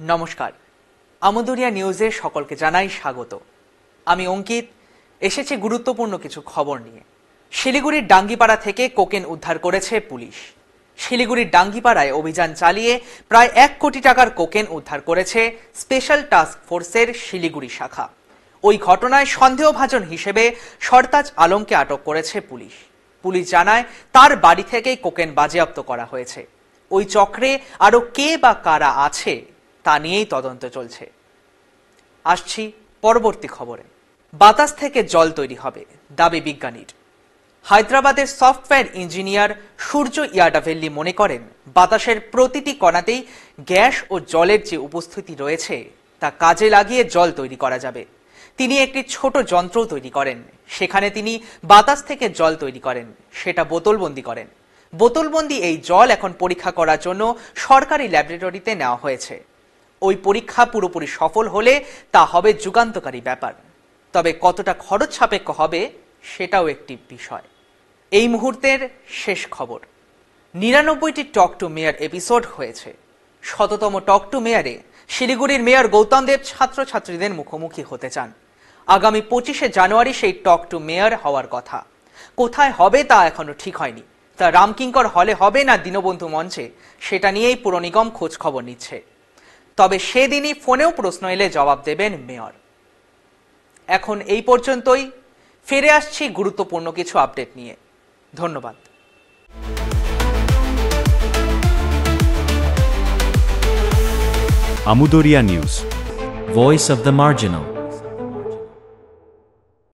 নমস্কার, আমদুরিয়া নিউজে সকলকে জানাই স্বাগত। আমি অঙ্কিত। এসেছে গুরুত্বপূর্ণ কিছু খবর নিয়ে। শিলিগুড়ির ডাঙ্গিপাড়া থেকে কোকেন উদ্ধার করেছে পুলিশ। শিলিগুড়ির ডাঙ্গিপাড়ায় অভিযান চালিয়ে প্রায় 1 কোটি টাকার কোকেন উদ্ধার করেছে স্পেশাল টাস্ক ফোর্সের শিলিগুড়ি শাখা। ওই ঘটনায় সন্দেহভাজন হিসেবে সরতাজ আলমকে আটক করেছে পুলিশ। পুলিশ জানায় তার বাড়ি থেকেই কোকেন বাজেয়াপ্ত করা হয়েছে। ওই চক্রে আরো কে বা কারা আছে তা নিয়েই তদন্ত চলছে। আসছি পরবর্তী খবরে। বাতাস থেকে জল তৈরি হবে, দাবি বিজ্ঞানীর। হায়দ্রাবাদের সফটওয়্যার ইঞ্জিনিয়ার সূর্য ইয়াডাভেল্লি মনে করেন বাতাসের প্রতিটি কণাতেই গ্যাস ও জলের যে উপস্থিতি রয়েছে তা কাজে লাগিয়ে জল তৈরি করা যাবে। তিনি একটি ছোট যন্ত্র তৈরি করেন, সেখানে তিনি বাতাস থেকে জল তৈরি করেন, সেটা বোতলবন্দি করেন। বোতলবন্দি এই জল এখন পরীক্ষা করার জন্য সরকারি ল্যাবরেটরিতে নেওয়া হয়েছে। ওই পরীক্ষা পুরোপুরি সফল হলে তা হবে যুগান্তকারী ব্যাপার। তবে কতটা খরচ সাপেক্ষ হবে সেটাও একটি বিষয়। এই মুহূর্তের শেষ খবর, 99টি টক টু মেয়র এপিসোড হয়েছে। 100তম টক টু মেয়রে শিলিগুড়ির মেয়র গৌতম দেব ছাত্রছাত্রীদের মুখোমুখি হতে চান। আগামী 25শে জানুয়ারি সেই টক টু মেয়র হওয়ার কথা। কোথায় হবে তা এখনো ঠিক হয়নি। তা রামকিঙ্কর হলে হবে না দীনবন্ধু মঞ্চে, সেটা নিয়েই পুর নিগম খোঁজ খবর নিচ্ছে। তবে সেদিনই ফোনেও প্রশ্ন এলে জবাব দেবেন মেয়র। এখন এই পর্যন্তই। ফিরে আসছি গুরুত্বপূর্ণ কিছু আপডেট নিয়ে। ধন্যবাদ। Amudoria News, Voice of the Marginal.